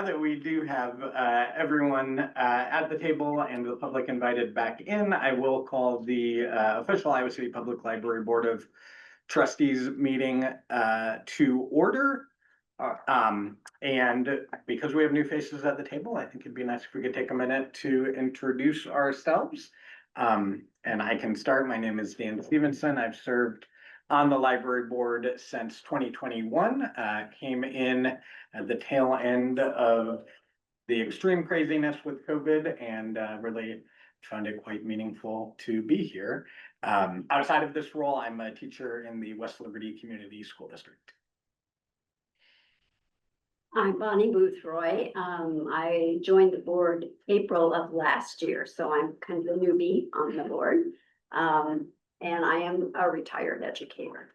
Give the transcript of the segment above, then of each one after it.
that we do have everyone at the table and the public invited back in, I will call the official Iowa City Public Library Board of Trustees meeting to order. And because we have new faces at the table, I think it'd be nice if we could take a minute to introduce ourselves. And I can start. My name is Dan Stevenson. I've served on the library board since 2021, came in at the tail end of the extreme craziness with COVID and really found it quite meaningful to be here. Outside of this role, I'm a teacher in the West Liberty Community School District. I'm Bonnie Boothroyd. I joined the board April of last year, so I'm kind of a newbie on the board. And I am a retired educator.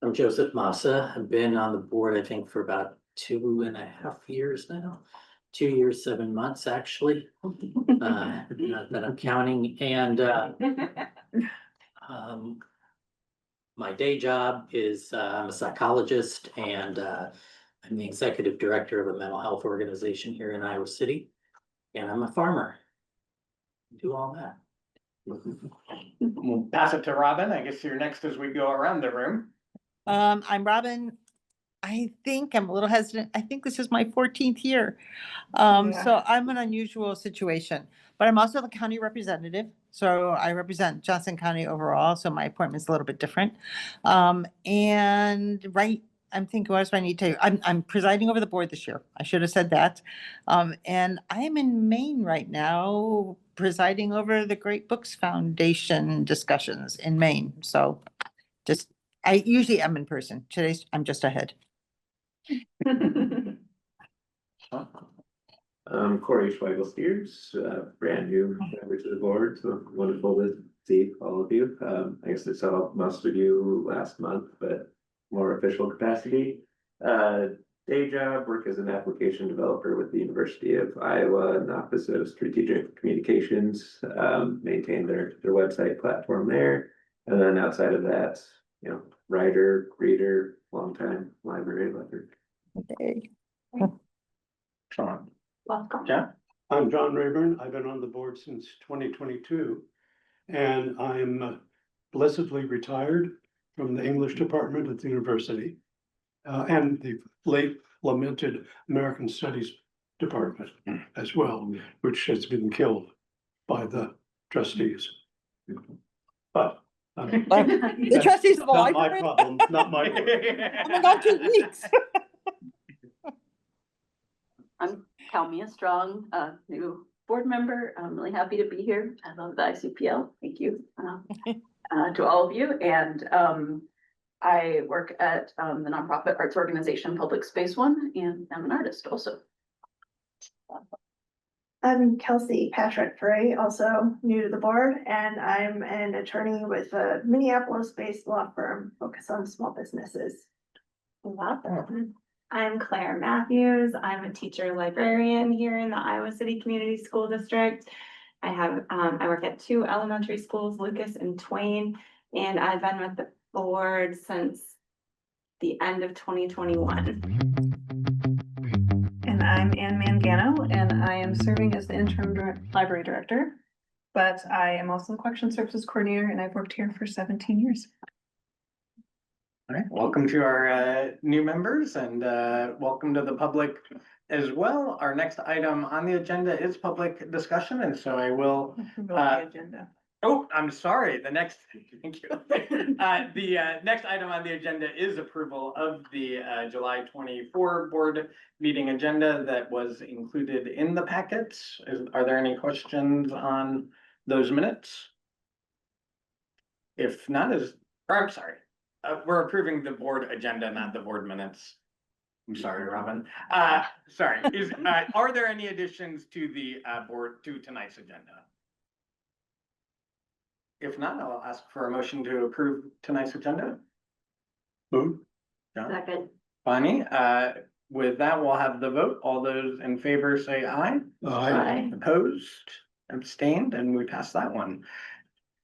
I'm Joseph Massa. I've been on the board, I think, for about 2.5 years now. 2 years, 7 months, actually. Not that I'm counting. And my day job is I'm a psychologist, and I'm the executive director of a mental health organization here in Iowa City. And I'm a farmer. Do all that. We'll pass it to Robin. I guess you're next as we go around the room. I'm Robin. I think I'm a little hesitant. I think this is my 14th year. So I'm an unusual situation, but I'm also the county representative. So I represent Johnson County overall. So my appointment's a little bit different. And I'm thinking, what else do I need to tell you? I'm presiding over the board this year. I should have said that. And I am in Maine right now, presiding over the Great Books Foundation discussions in Maine. So I usually am in person. Today I'm just ahead. Corey Schweigel-Steers, brand new member to the board, so wonderful to see all of you. I guess I saw most of you last month, but more official capacity. Day job, work as an application developer with the University of Iowa in the Office of Strategic Communications, maintain their website platform there. And then outside of that, you know, writer, reader, longtime library letter. Okay. Sean. Welcome. Yeah. I'm John Rayburn. I've been on the board since 2022, and I'm blessedly retired from the English department at the university and the late lamented American Studies department as well, which has been killed by the trustees. But the trustees of the not library. my problem, not my problem. Oh my God, 2 weeks. I'm Calmia Strong, a new board member. I'm really happy to be here. I love the ICPL. Thank you to all of you. And I work at the nonprofit arts organization Public Space One, and I'm an artist also. I'm Kelsey Patrick Frey, also new to the board, and I'm an attorney with a Minneapolis-based law firm focused on small businesses. I'm Claire Matthews. I'm a teacher librarian here in the Iowa City Community School District. I work at 2 elementary schools, Lucas and Twain, and I've been with the board since the end of 2021. And I'm Ann Mangano, and I am serving as the interim library director, but I am also the collection services coordinator, and I've worked here for 17 years. All right, welcome to our new members, and welcome to the public as well. Our next item on the agenda is public discussion, and so I will. The agenda. Oh, I'm sorry. The next, thank you. The next item on the agenda is approval of the July 24 board meeting agenda that was included in the packets. Are there any questions on those minutes? If not, I'm sorry. We're approving the board agenda, not the board minutes. I'm sorry, Robin. Sorry. Are there any additions to the board to tonight's agenda? If not, I'll ask for a motion to approve tonight's agenda. Move. John? Second. Bonnie, with that, we'll have the vote. All those in favor say aye. Aye. Opposed, abstained, and we passed that one.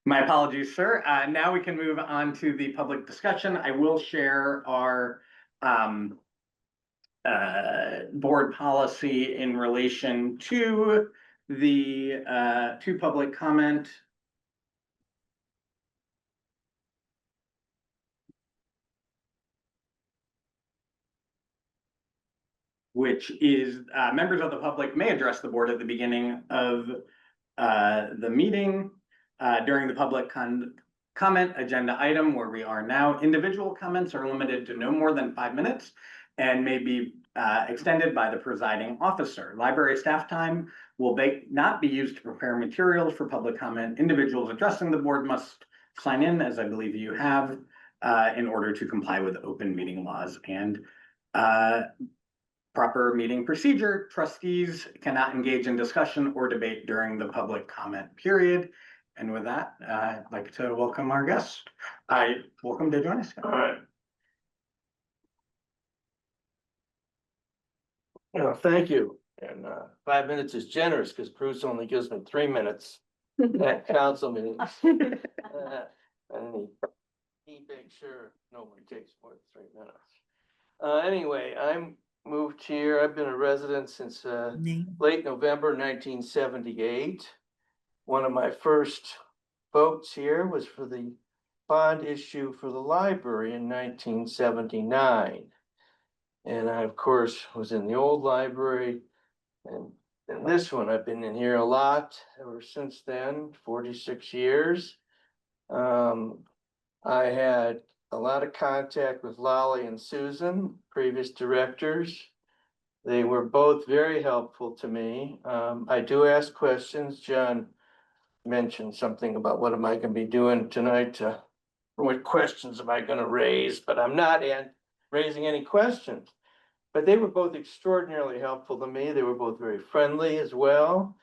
My apologies, sir. Now we can move on to the public discussion. I will share our board policy in relation to the to public comment. Which is, members of the public may address the board at the beginning of the meeting during the public comment agenda item where we are now. Individual comments are limited to no more than 5 minutes and may be extended by the presiding officer. Library staff time will not be used to prepare materials for public comment. Individuals addressing the board must sign in, as I believe you have, in order to comply with open meeting laws and proper meeting procedure. Trustees cannot engage in discussion or debate during the public comment period. And with that, I'd like to welcome our guest. Welcome to join us. All right. Thank you. And 5 minutes is generous because Bruce only gives me 3 minutes at council meetings. And he makes sure nobody takes more than 3 minutes. Anyway, I'm moved here. I've been a resident since late November 1978. One of my first votes here was for the bond issue for the library in 1979. And I, of course, was in the old library, and this one, I've been in here a lot ever since then, 46 years. I had a lot of contact with Lolly and Susan, previous directors. They were both very helpful to me. I do ask questions. John mentioned something about what am I going to be doing tonight, what questions am I going to raise, but I'm not raising any questions. But they were both extraordinarily helpful to me. They were both very friendly as well.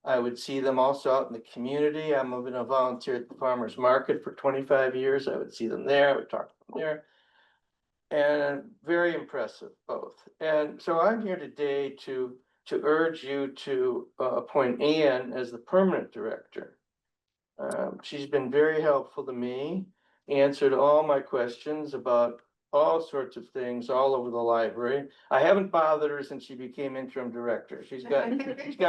I would see them also out in the community. I'm been a volunteer at the farmer's market for 25 years. I would see them there. I would talk to them there. And very impressive, both. And so I'm here today to urge you to appoint Ann as the permanent director. She's been very helpful to me, answered all my questions about all sorts of things all over the library. I haven't bothered her since she became interim director. She's got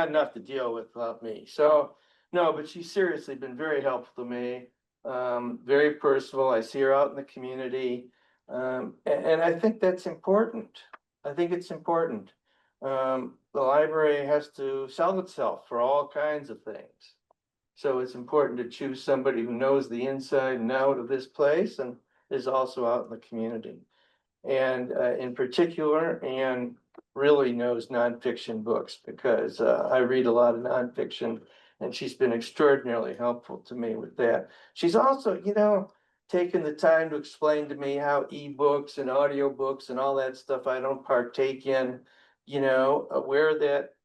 enough to deal with without me. So no, but she's seriously been very helpful to me. Very personal. I see her out in the community. And I think that's important. I think it's important. The library has to sell itself for all kinds of things. So it's important to choose somebody who knows the inside and out of this place and is also out in the community. And in particular, Anne really knows nonfiction books because I read a lot of nonfiction, and she's been extraordinarily helpful to me with that. She's also, taken the time to explain to me how ebooks and audiobooks and all that stuff I don't partake in, where that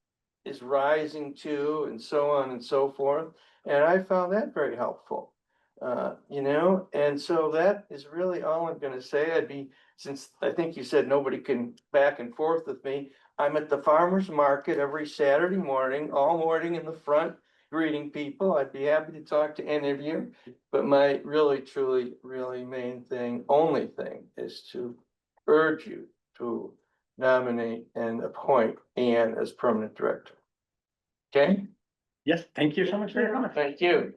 is rising to and so on and so forth. And I found that very helpful, and so that is really all I'm going to say. Since I think you said nobody can back and forth with me, I'm at the farmer's market every Saturday morning, all morning in the front, greeting people. I'd be happy to talk to any of you, but my really, truly, really main thing, only thing is to urge you to nominate and appoint Ann as permanent director. Okay? Yes, thank you so much for your comment. Thank you.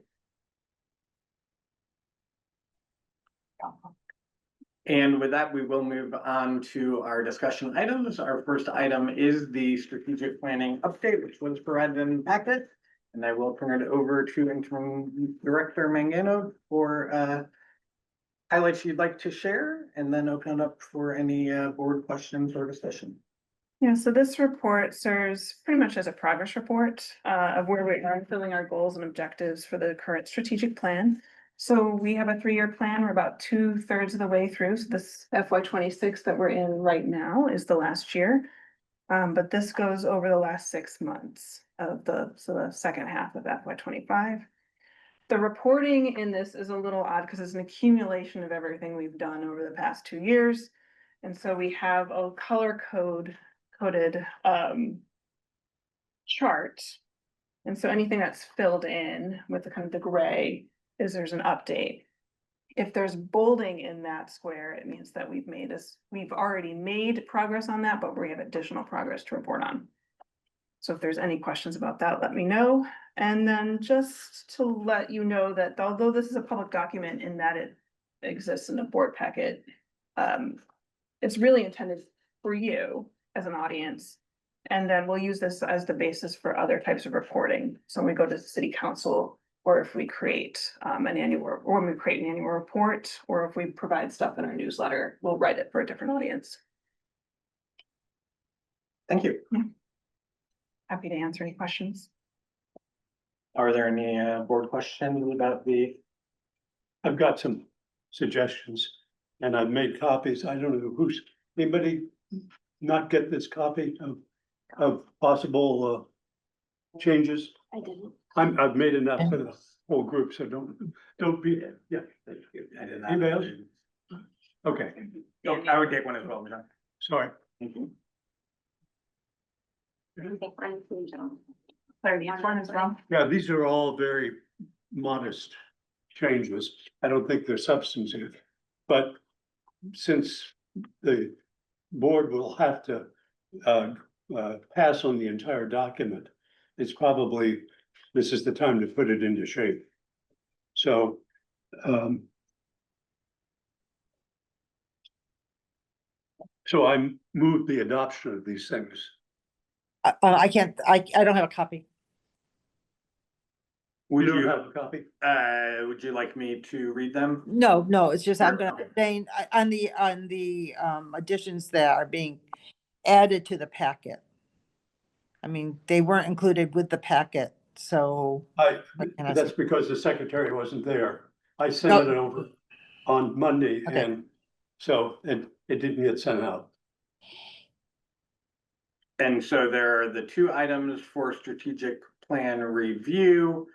And with that, we will move on to our discussion items. Our first item is the strategic planning update, which was provided in the packet. And I will turn it over to Interim Director Mangano for highlights you'd like to share, and then open it up for any board questions or discussion. Yeah, so this report serves pretty much as a progress report of where we are filling our goals and objectives for the current strategic plan. So we have a 3-year plan. We're about 2/3 of the way through. So this FY26 that we're in right now is the last year. But this goes over the last 6 months of the second half of FY25. The reporting in this is a little odd because it's an accumulation of everything we've done over the past 2 years. And so we have a coded chart. And so anything that's filled in with the kind of the gray is there's an update. if there's bolding in that square, it means that we've already made progress on that, but we have additional progress to report on. So if there's any questions about that, let me know. And then just to let you know that although this is a public document in that it exists in a board packet, it's really intended for you as an audience. And then we'll use this as the basis for other types of reporting. So when we go to the city council, or if we create an annual, or when we create an annual report, or if we provide stuff in our newsletter, we'll write it for a different audience. Thank you. Happy to answer any questions. Are there any board questions about the? I've got some suggestions and I've made copies. I don't know anybody not get this copy of possible changes? I didn't. I've made enough for the whole group, so don't be, yeah. I did not. Anybody else? Okay, Oh, I would take one as well, John. sorry. Claire, the answer is wrong. Yeah, these are all very modest changes. I don't think they're substantive. But since the board will have to pass on the entire document, it's probably, this is the time to put it into shape. So so I move the adoption of these things. I can't, I don't have a copy. Would You don't you, have a copy? would you like me to read them? No, it's just I'm gonna Okay. abstain on the additions that are being added to the packet. I mean, they weren't included with the packet, so. What can I That's say? because the secretary wasn't there. I sent No. it over on Monday Okay. and so it didn't get sent out. And so there are the two items for strategic plan review.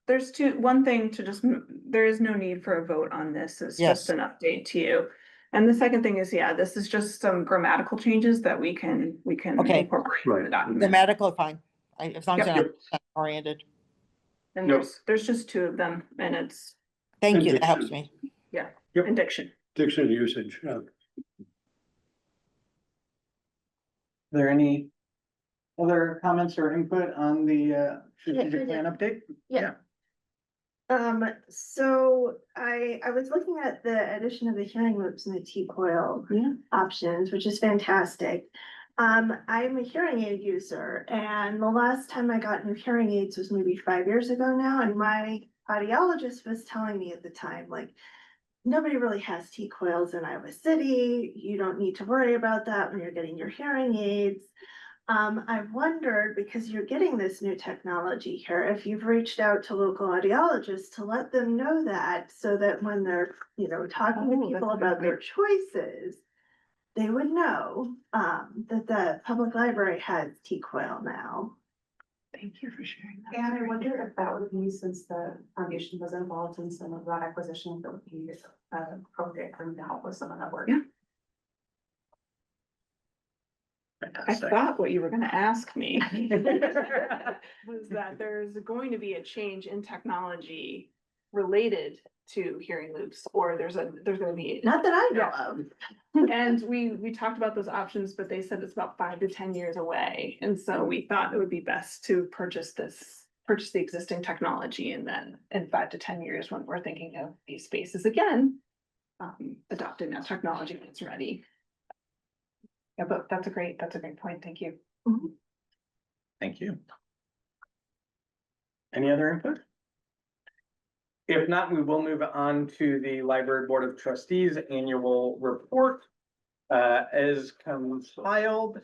There's one thing to just, there is no need for a vote on this. It's Yes. just an update to you. And the second thing is, yeah, this is just some grammatical changes that we can Okay. incorporate in the Right. document. Grammatical, fine. As long as Yep. they're not oriented. And Nope. there's just two of them and it's Thank And you, that helps diction. me. Yep. in diction. Diction usage. Are there any other comments or input on the strategic plan update? Yeah. So I was looking at the addition of the hearing loops and the T-coil options, which is fantastic. I'm a hearing aid user and the last time I got new hearing aids was maybe 5 years ago now, and my audiologist was telling me at the time, like, nobody really has T-coils in Iowa City. You don't need to worry about that when you're getting your hearing aids. I wondered, because you're getting this new technology here, if you've reached out to local audiologists to let them know that, so that when they're, talking to Oh, people that's about their great. choices, they would know, that the public library has T-coil now. Thank you for sharing that. And I wonder if that would be, since the foundation was involved in some of that acquisition, that would be appropriate for them to help with some of that work. Yeah. I Fantastic. thought what you were gonna ask me was that there's going to be a change in technology related to hearing loops, or there's gonna be. Not that I know Yeah. of. And we talked about those options, but they said it's about 5 to 10 years away, and so we thought it would be best to purchase the existing technology, and then in 5 to 10 years, when we're thinking of these spaces again, adopting that technology when it's ready. Yeah, but that's a great point. Thank you. Thank you. Any other input? If not, we will move on to the Library Board of Trustees Annual Report as compiled.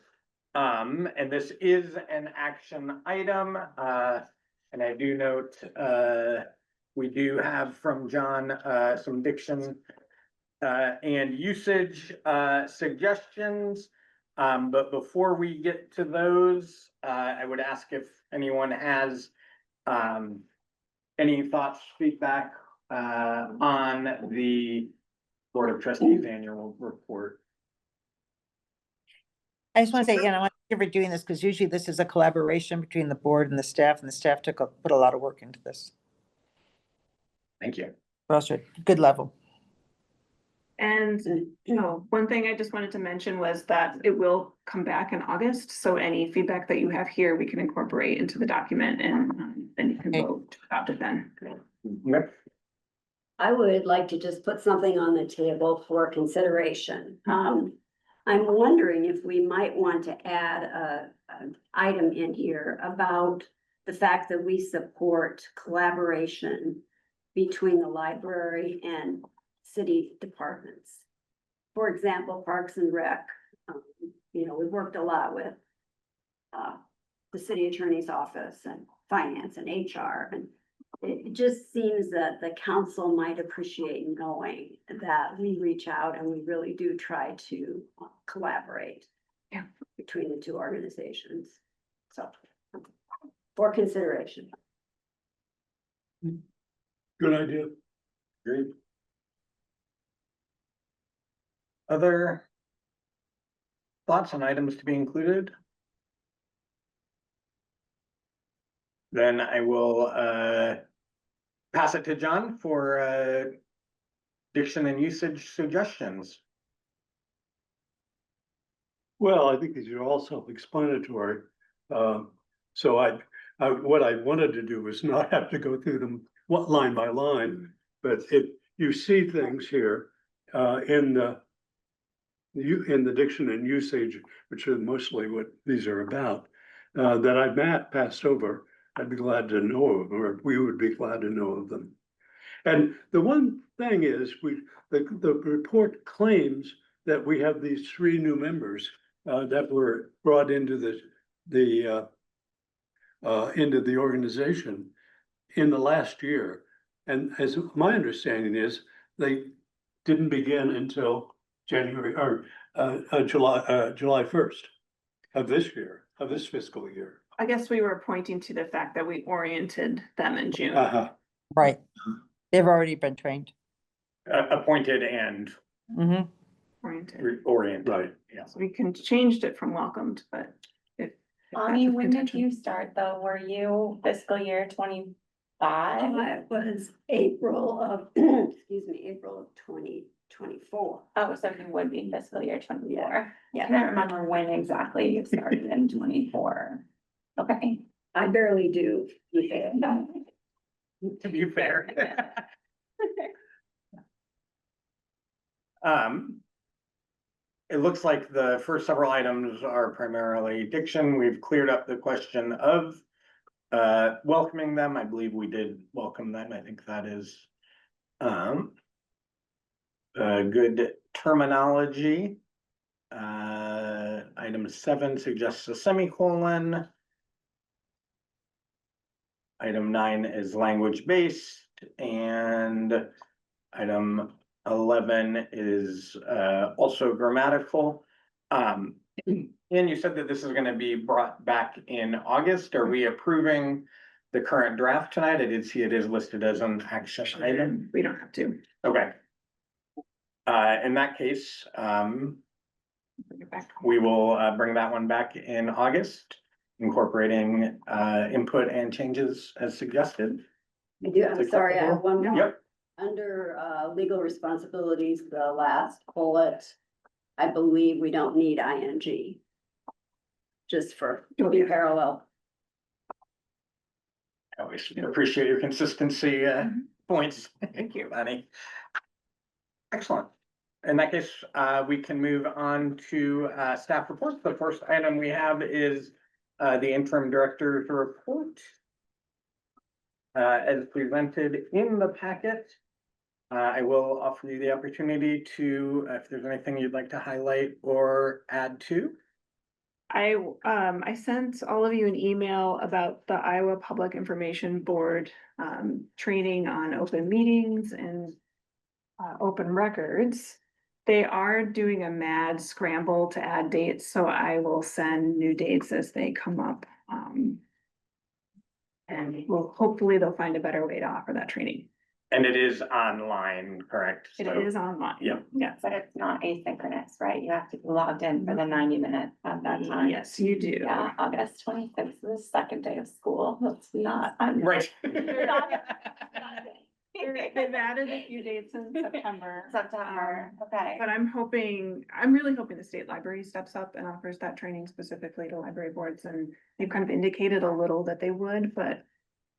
And this is an action item. And I do note, we do have from John some diction and usage suggestions. But before we get to those, I would ask if anyone has any thoughts, feedback on the Board of Trustees Annual Report. I just want to say, I want to for doing this because usually this is a collaboration between the board and the staff took put a lot of work into this. Thank you. Gross, good level. And, one thing I just wanted to mention was that it will come back in August, so any feedback that you have here, we can incorporate into the document and then you can Okay. vote to adopt it then. Yep. I would like to just put something on the table for consideration. I'm wondering if we might want to add an item in here about the fact that we support collaboration between the library and city departments. For example, Parks and Rec, we've worked a lot with the city attorney's office and finance and HR, and it just seems that the council might appreciate knowing that we reach out and we really do try to collaborate. Yeah. Between the two organizations. So, for consideration. Good idea. Great. Other thoughts on items to be included? Then I will pass it to John for diction and usage suggestions. Well, I think these are all self-explanatory. So what I wanted to do was not have to go through them line by line, but if you see things here in the diction and usage, which are mostly what these are about, that I've passed over, I'd be glad to know of them, or we would be glad to know of them. And the one thing is, the report claims that we have these 3 new members that were brought into the organization in the last year. And as my understanding is, they didn't begin until January or July 1st of this year, of this fiscal year. I guess we were pointing to the fact that we oriented them in June. Right. They've already been trained. Appointed and Mm-hmm. oriented. Right. Yeah. So we can changed it from welcomed, but if Bonnie, that's of when did contention. you start though? Were you fiscal year 25? It was April of, excuse me, April of 2024. Oh, so you would be fiscal year 24. Yeah. I can't remember when exactly you started in 24. Okay. I barely do. To be fair. It looks like the first several items are primarily diction. We've cleared up the question of welcoming them. I believe we did welcome them. I think that is good terminology. Item 7 suggests a semicolon. Item 9 is language-based, and item 11 is also grammatical. And you said that this is going to be brought back in August. Are we approving the current draft tonight? I did see it is listed as an action item. We don't have to. Okay. In that case, Bring it back. we will bring that one back in August, incorporating input and changes as suggested. I'm sorry, I have one more. Yep. Under legal responsibilities, the last bullet, I believe we don't need ing. Just for being parallel. I always appreciate your consistency points. Thank you. Bonnie. Excellent. In that case, we can move on to staff reports. The first item we have is the interim director's report. As presented in the packet. I will offer you the opportunity to, if there's anything you'd like to highlight or add to. I sent all of you an email about the Iowa Public Information Board training on open meetings and open records. They are doing a mad scramble to add dates, so I will send new dates as they come up. And hopefully they'll find a better way to offer that training. And it is online, correct? It So- is online. Yeah. Yes. But it's not asynchronous, right? You have to be logged in for the 90 minutes at that time. Yes, you do. Yeah, August 26th is the second day of school. That's not. Right. They've added a few dates in September. September, okay. But I'm really hoping the state library steps up and offers that training specifically to library boards, and they've kind of indicated a little that they would, but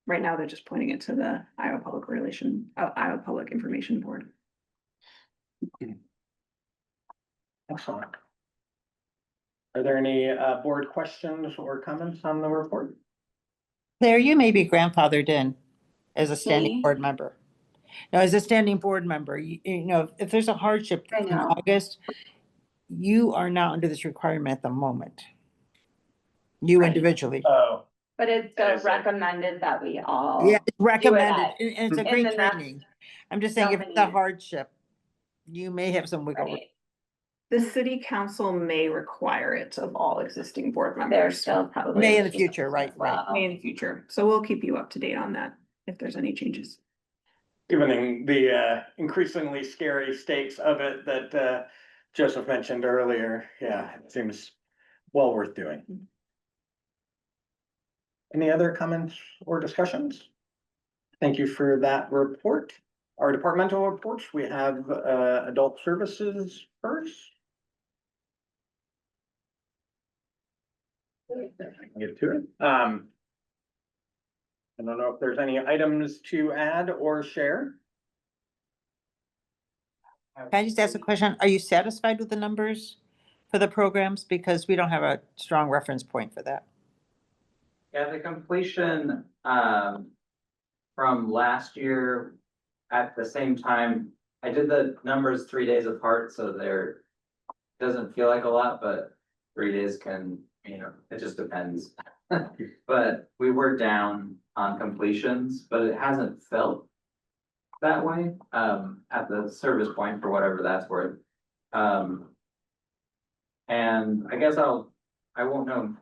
right now they're just pointing it to the Iowa Iowa Public Information Board. Excellent. Are there any board questions or comments on the report? Claire, you may be grandfathered in as a standing Me? board member. No, as a standing board member, you know, if there's a hardship I in know. August, you are not under this requirement at the moment. You Right. individually. Oh, But it's That is it. recommended that we all. Yeah, it's recommended, at- and it's a and great then that's training. I'm just saying, so if it's a many- hardship, you may have some wiggle room. Right, The city council may require it of all existing board they're members. still probably. May in the future, right, right. Wow. May in the future, so we'll keep you up to date on that if there's any changes. given the increasingly scary stakes of it that Joseph mentioned earlier, yeah, it seems well worth doing. Any other comments or discussions? Thank you for that report. Our departmental reports, we have adult services first. I can get to it. I don't know if there's any items to add or share. Can I just ask a question? Are you satisfied with the numbers for the programs? Because we don't have a strong reference point for that. Yeah, the completion, from last year at the same time, I did the numbers 3 days apart, so there doesn't feel like a lot, but 3 days can, it just depends. But we were down on completions, but it hasn't felt that way, at the service point for whatever that's worth. And I guess I won't know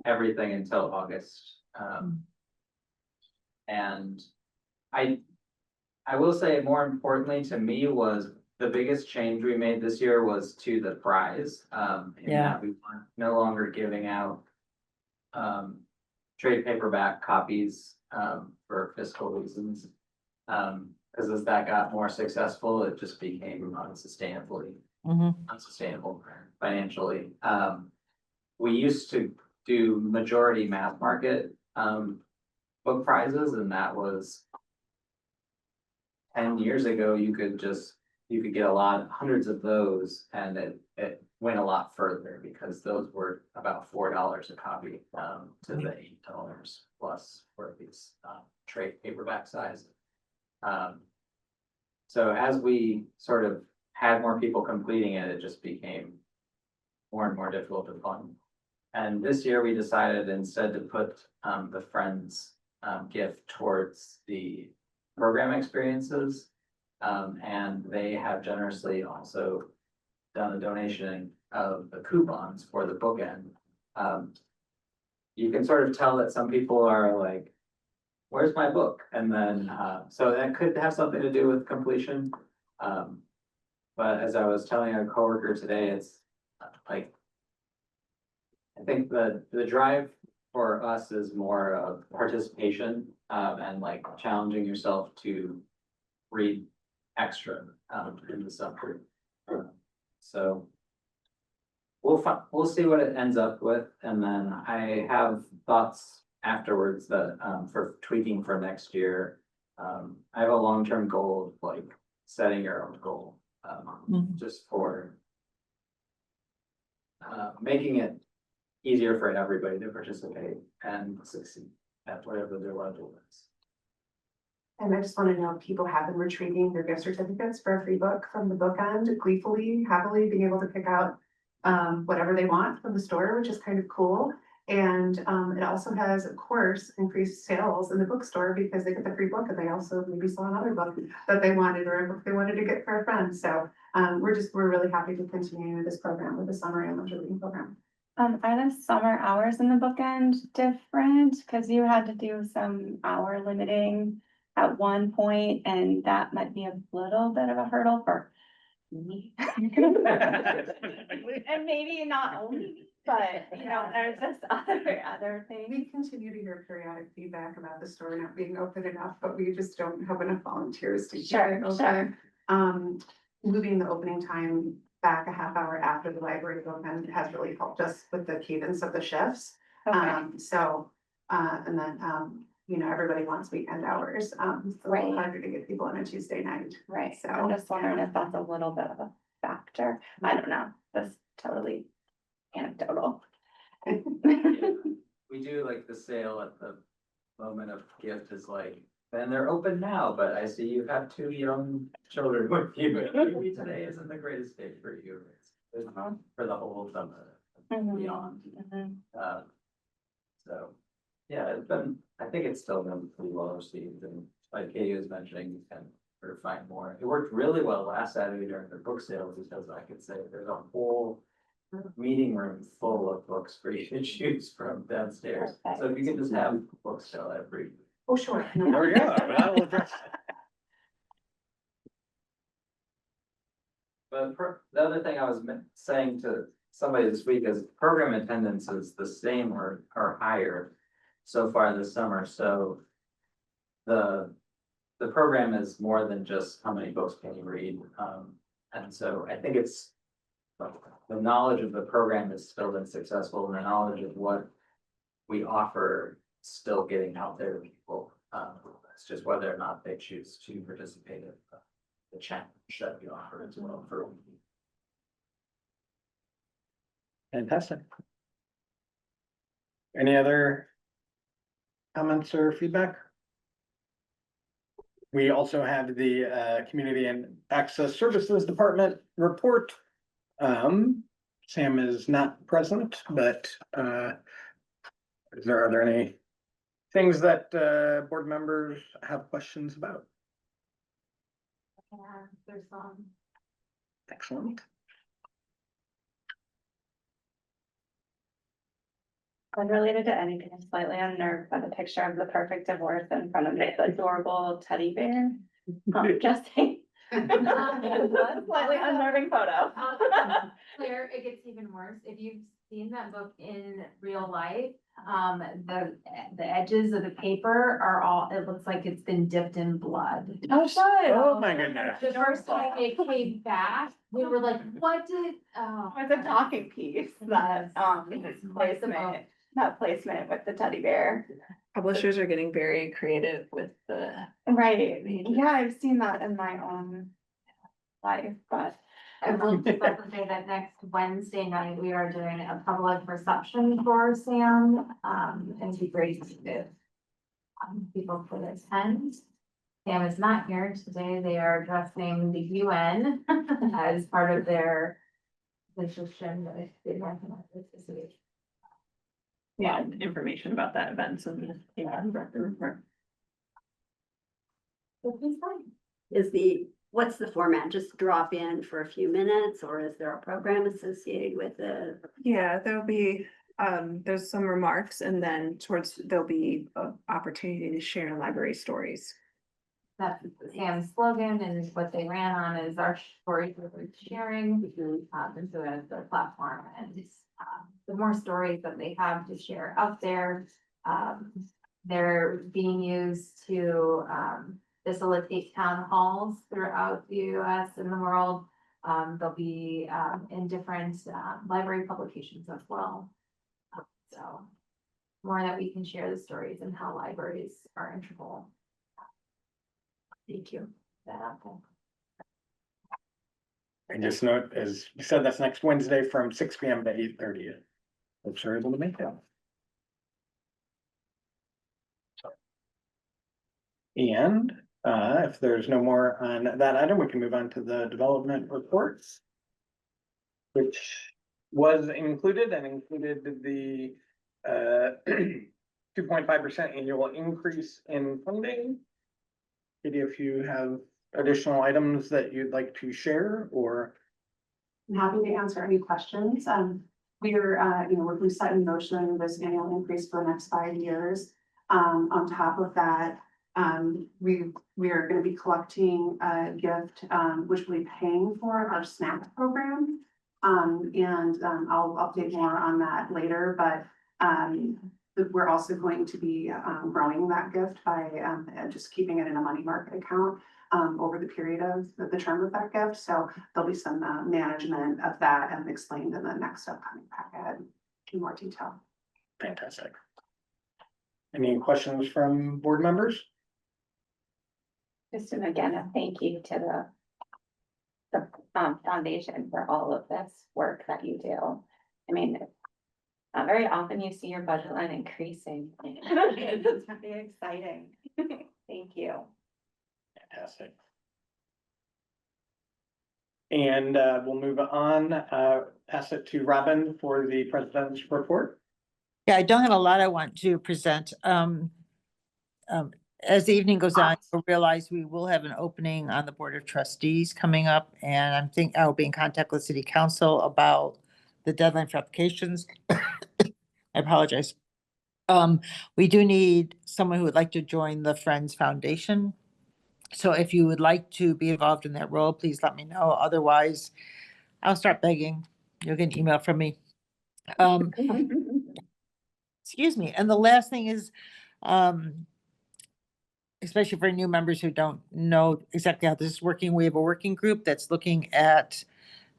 everything until August. And I will say more importantly to me was the biggest change we made this year was to the prize. In Yeah. that we weren't no longer giving out trade paperback copies for fiscal reasons. Because as that got more successful, it just became unsustainable financially. We used to do majority mass market book prizes, and that was 10 years ago. You could get hundreds of those, and it went a lot further because those were about $4 a copy to the $8 plus for these trade paperback size. So as we sort of had more people completing it, it just became more and more difficult to fund. And this year we decided instead to put the Friends gift towards the program experiences. And they have generously also done a donation of the coupons for the bookend. You can sort of tell that some people are like, where's my book? And then, so that could have something to do with completion. But as I was telling a coworker today, it's like, I think the drive for us is more of participation, and like challenging yourself to read extra, in the subgroup. So we'll see what it ends up with, and then I have thoughts afterwards that, for tweaking for next year. I have a long-term goal of like setting your own goal, just for making it easier for everybody to participate and succeed at whatever their level is. And I just want to know if people have been retrieving their gift certificates for a free book from the bookend, gleefully, happily being able to pick out whatever they want from the store, which is kind of cool. And it also has, of course, increased sales in the bookstore because they get the free book and they also maybe saw another book that they wanted or a book they wanted to get for a friend. So we're really happy to continue this program with the summer amateur reading program. Are the summer hours in the bookend different? Cause you had to do some hour limiting at one point, and that might be a little bit of a hurdle for me. And maybe not only me, But, you know, there's just other things. We continue to hear periodic feedback about the store not being open enough, but we just don't have enough volunteers to keep Sure, it open. sure. Moving the opening time back a half hour after the library is open has really helped us with the cadence of the shifts. Okay, And then, you know, everybody wants weekend hours, so it's a little Right. harder to get people on a Tuesday night. right. So, I'm just wondering yeah. if that's a little bit of a factor. I don't know. That's totally anecdotal. We do like the sale at the moment of gift is like, and they're open now, but I see you have two young children with you. Maybe today isn't the greatest day for you. It's for the whole summer and beyond. So, yeah, it's been, I think it's still been pretty well received, and like Katie was mentioning, you can sort of find more. It worked really well last Saturday during the book sale, because I could say there's a whole meeting room full of books for you to choose from downstairs. So if you can just have a book sale every. Oh, sure. Oh, yeah, that'll address. But the other thing I was saying to somebody this week is program attendance is the same or higher so far this summer, so the program is more than just how many books can you read, and so I think it's the knowledge of the program has still been successful, and the knowledge of what we offer is still getting out there to people. It's just whether or not they choose to participate in the challenge that we offer as well for. Fantastic. Any other comments or feedback? We also have the Community and Access Services Department report. Sam is not present, but are there any things that board members have questions about? Yeah, there's some. Excellent. Unrelated to anything, I'm slightly unnerved by the picture of the perfect divorce in front of this adorable teddy bear. Just saying. Slightly unnerving photo. Claire, it gets even worse. If you've seen that book in real life, the edges of the paper are all, it looks like it's been dipped in blood. Oh, good. Oh, my goodness. The first time it came back, we were like, what did, oh. It's a talking piece that, placement with the teddy bear. Publishers are getting very creative with the. Right, yeah, I've seen that in my own life, but. I will just like to say that next Wednesday night, we are doing a public reception for Sam, and it'd be great if people could attend. Sam is not here today. They are addressing the UN as part of their position with the American Society. Yeah, information about that event, so, yeah. What's the format? Just drop in for a few minutes, or is there a program associated with it? Yeah, there'll be, there's some remarks and then there'll be an opportunity to share library stories. That's Sam's slogan, and what they ran on is our stories are worth sharing. And so as their platform, and the more stories that they have to share out there, they're being used to facilitate town halls throughout the US and the world. They'll be in different library publications as well. So more that we can share the stories and how libraries are integral. Thank you. I just note, as you said, that's next Wednesday from 6 p.m. to 8:30. Folks are able to make that. And if there's no more on that item, we can move on to the development reports, which was included the 2.5% annual increase in funding. Katie, if you have additional items that you'd like to share, or I'm happy to answer any questions. We've set in motion this annual increase for the next 5 years. On top of that, we are going to be collecting a gift, which will be paying for our snack program. I'll update more on that later, but, we're also going to be, growing that gift by, just keeping it in a money market account, over the period of the term of that gift. So there'll be some, management of that and explained in the next upcoming packet in more detail. Fantastic. Any questions from board members? Just again, a thank you to the foundation for all of this work that you do. I mean, not very often you see your budget line increasing. It's pretty exciting. Thank you. Fantastic. And we'll move on, pass it to Robin for the president's report. Yeah, I don't have a lot I want to present. As the evening goes on, you'll realize we will have an opening on the Board of Trustees coming up, and I'll be in contact with City Council about the deadline for applications. I apologize. We do need someone who would like to join the Friends Foundation. So if you would like to be involved in that role, please let me know. Otherwise, I'll start begging. You'll get an email from me. Excuse me. And the last thing is, especially for new members who don't know exactly how this is working, we have a working group that's looking at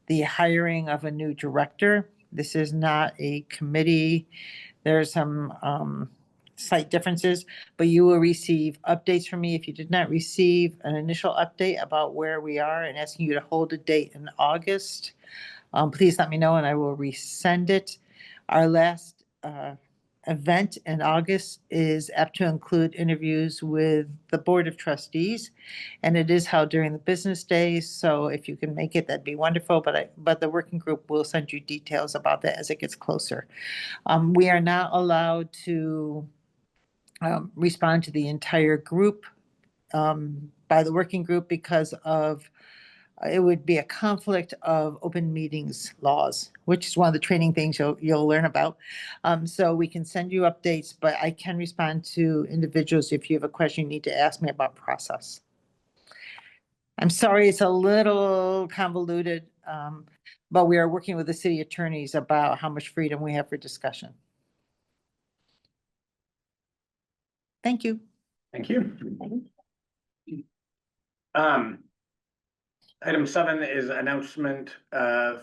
the hiring of a new director. This is not a committee. There's some slight differences, but you will receive updates from me. If you did not receive an initial update about where we are and asking you to hold a date in August, please let me know and I will resend it. Our last event in August is apt to include interviews with the Board of Trustees, and it is held during the business days. So if you can make it, that'd be wonderful. But the working group will send you details about that as it gets closer. We are not allowed to respond to the entire group by the working group because of it would be a conflict of open meetings laws, which is one of the training things you'll learn about. So we can send you updates, but I can respond to individuals if you have a question you need to ask me about process. I'm sorry, it's a little convoluted, but we are working with the city attorneys about how much freedom we have for discussion. Thank you. Thank you. Item 7 is announcement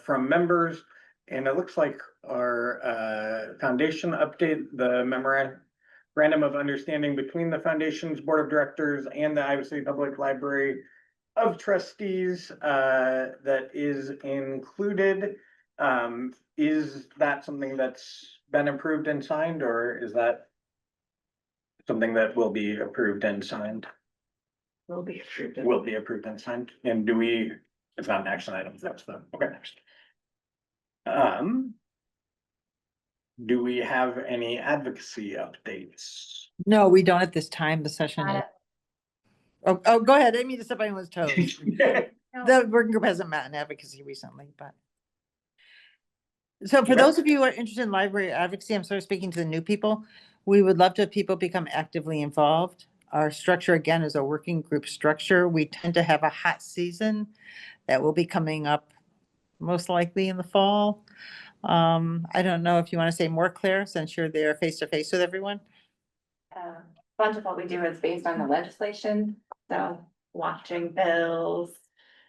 from members, and it looks like our foundation update, the memorandum of understanding between the foundation's board of directors and the Iowa City Public Library of Trustees that is included. Is that something that's been approved and signed, or is that something that will be approved and signed? Will be approved. Will be approved and signed. And do we, it's not an action item, that's the, okay, next. Do we have any advocacy updates? No, we don't at this time. The session. Oh, go ahead. I didn't mean to step on anyone's toes. The working group hasn't met in advocacy recently, but. So for those of you who are interested in library advocacy, I'm sort of speaking to the new people. We would love to have people become actively involved. Our structure, again, is a working group structure. We tend to have a hot season that will be coming up most likely in the fall. I don't know if you want to say more, Claire, since you're there face to face with everyone. A bunch of what we do is based on the legislation, so watching bills,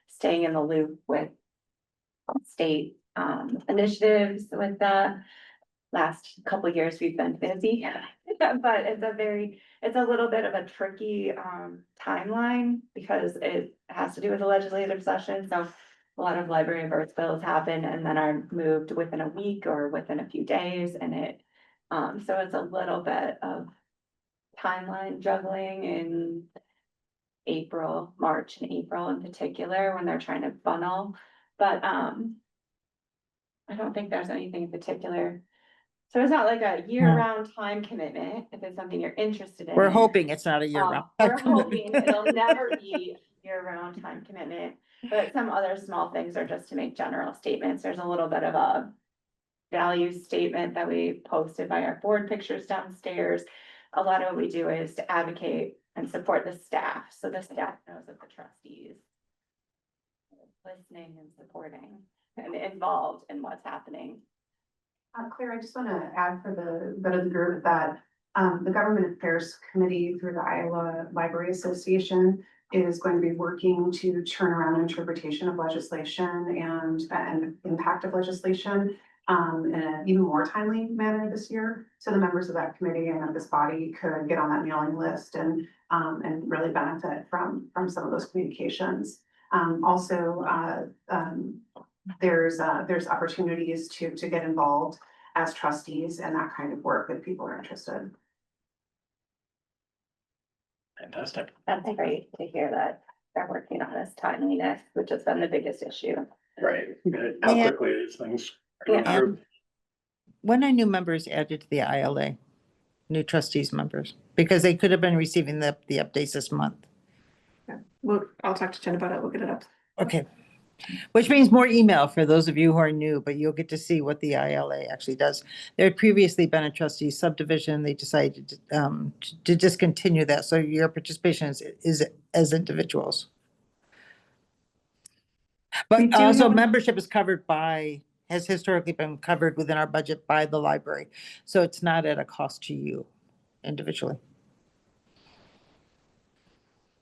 staying in the loop with state initiatives with that. Last couple of years we've been busy, but it's a little bit of a tricky timeline because it has to do with the legislative session. So a lot of library and birth bills happen and then are moved within a week or within a few days, and so it's a little bit of timeline juggling in March and April in particular, when they're trying to funnel. But I don't think there's anything in particular. So it's not like a year-round time commitment, if it's something you're interested in. We're hoping it's not a year-round. We're hoping it'll never be year-round time commitment, but some other small things are just to make general statements. There's a little bit of a value statement that we posted by our board pictures downstairs. A lot of what we do is to advocate and support the staff, so the staff knows that the trustees listening and supporting and involved in what's happening. Claire, I just want to add for the good of the group that the Government Affairs Committee through the Iowa Library Association is going to be working to turn around interpretation of legislation and impact of legislation in an even more timely manner this year. So the members of that committee and of this body could get on that mailing list and really benefit from some of those communications. There's opportunities to get involved as trustees and that kind of work if people are interested. Fantastic. That's great to hear that they're working on this timeliness, which has been the biggest issue. Right. How quickly these things are Yeah. approved. When are new members added to the ILA? New trustees members, because they could have been receiving the updates this month. Well, I'll talk to Jen about it. We'll get it up. Okay. Which means more email for those of you who are new, but you'll get to see what the ILA actually does. There had previously been a trustee subdivision. They decided to discontinue that. So your participation is as individuals. We But do also have- membership is covered has historically been covered within our budget by the library. So it's not at a cost to you individually.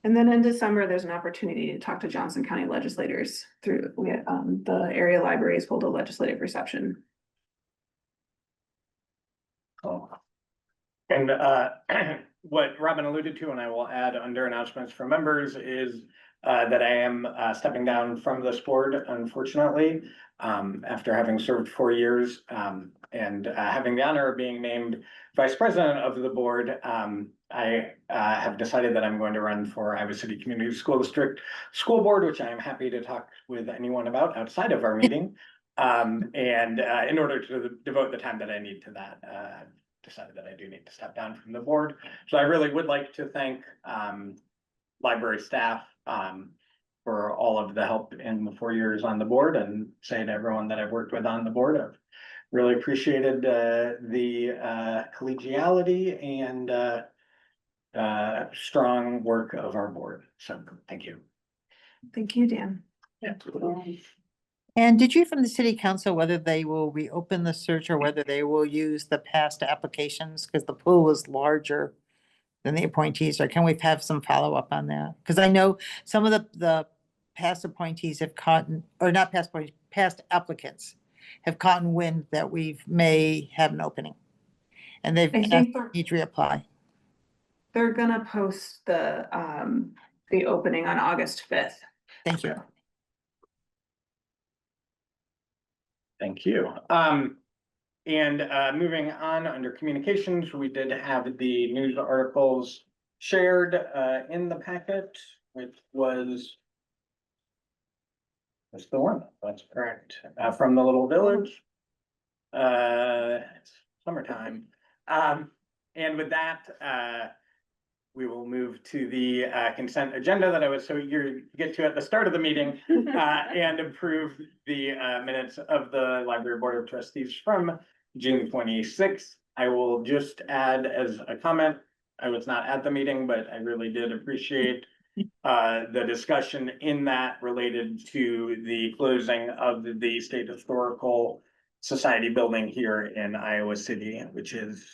And then in December, there's an opportunity to talk to Johnson County legislators through, the area libraries hold a legislative reception. Oh. And what Robin alluded to, and I will add under announcements for members, is that I am stepping down from this board, unfortunately, after having served 4 years and having the honor of being named vice president of the board. I have decided that I'm going to run for Iowa City Community School District School Board, which I am happy to talk with anyone about outside of our meeting. And in order to devote the time that I need to that, I've decided that I do need to step down from the board. So I really would like to thank library staff for all of the help in the 4 years on the board, and say to everyone that I've worked with on the board, I've really appreciated the collegiality and strong work of our board. So thank you. Thank you, Dan. Yeah. And did you hear from the city council whether they will reopen the search or whether they will use the past applications? Because the pool was larger than the appointees, or can we have some follow-up on that? Because I know some of the past appointees have caught, or not past applicants have caught wind that we may have an opening. And they've I asked think each reapply. they're gonna post the opening on August 5th. Thank you. Thank you. And moving on under communications, we did have the news articles shared in the packet, which was that's the one, that's correct, from the Little Village. It's summertime. And with that, we will move to the consent agenda that I was so eager to get to at the start of the meeting and approve the minutes of the Library Board of Trustees from June 26th. I will just add as a comment, I was not at the meeting, but I really did appreciate the discussion in that related to the closing of the State Historical Society building here in Iowa City, which is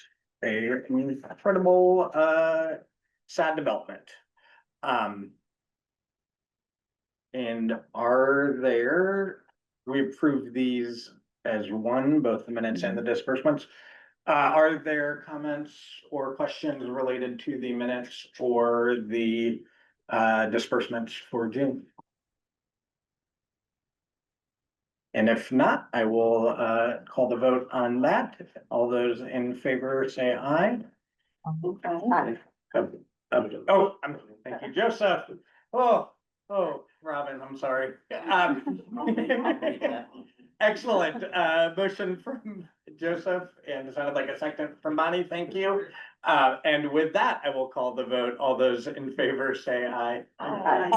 a incredible sad development. And we approved these as one, both the minutes and the disbursements. Are there comments or questions related to the minutes or the disbursements for June? And if not, I will call the vote on that. All those in favor say aye. Thank you, Joseph. Oh, Robin, I'm sorry. Excellent, motion from Joseph, and it sounded like a second from Bonnie, thank you. And with that, I will call the vote. All those in favor say aye. Aye.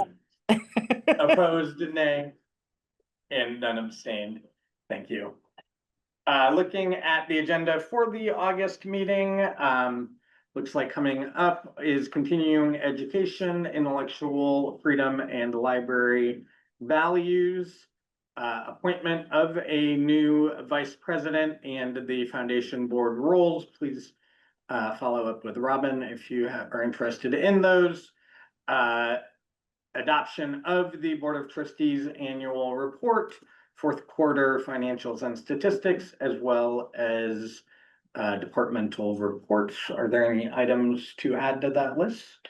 Opposed, nay. And none abstained, thank you. Looking at the agenda for the August meeting, looks like coming up is continuing education, intellectual freedom, and library values, appointment of a new vice president and the foundation board roles. Please follow up with Robin if you are interested in those. Adoption of the Board of Trustees annual report, fourth quarter financials and statistics, as well as departmental reports. Are there any items to add to that list?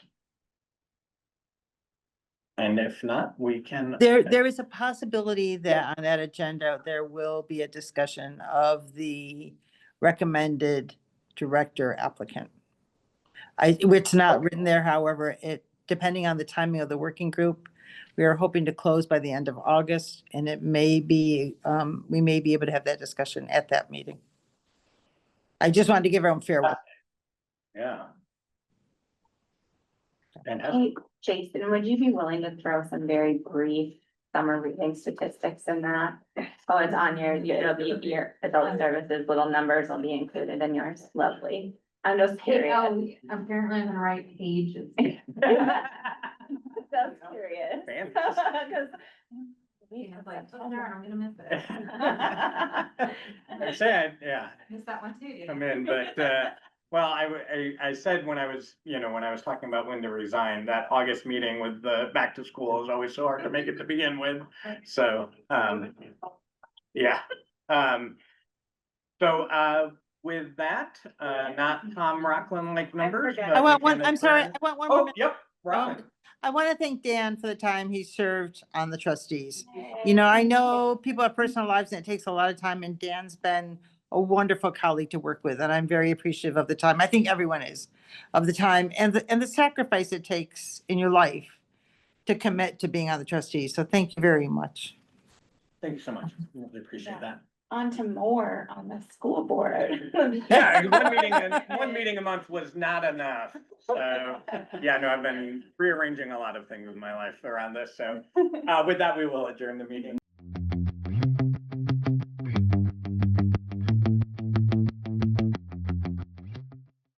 And if not, we can. There is a possibility that on that agenda, there will be a discussion of the recommended director applicant. It's not written there, however, depending on the timing of the working group, we are hoping to close by the end of August, and it may be, we may be able to have that discussion at that meeting. I just wanted to give everyone fair. Yeah. And Hey, Jason, would you be willing to throw some very brief summer reading statistics in that? Oh, it's on it'll be your adult services, little numbers will be included in yours. Lovely. I'm just curious. Apparently I'm gonna write pages. That's curious. Fantastic. I was like, oh, darn, I'm gonna miss it. I said, yeah, Missed that one too. come in, but, well, I said when I was talking about when to resign, that August meeting with the back to school is always so hard to make it to begin with. So, yeah. With that, not Tom Rockland like numbers. forget. but I want we can one, I'm sorry, adjourn. I want one more Oh, minute. yep, Robin. I want to thank Dan for the time he served on the trustees. You know, I know people have personal lives and it takes a lot of time, and Dan's been a wonderful colleague to work with, and I'm very appreciative of the time. I think everyone is, of the time and the sacrifice it takes in your life to commit to being on the trustees. So thank you very much. Thank you so much. Really appreciate that. On to more on the school board. Yeah, one meeting a month was not enough. So, yeah, no, I've been rearranging a lot of things in my life around this. So, with that, we will adjourn the meeting.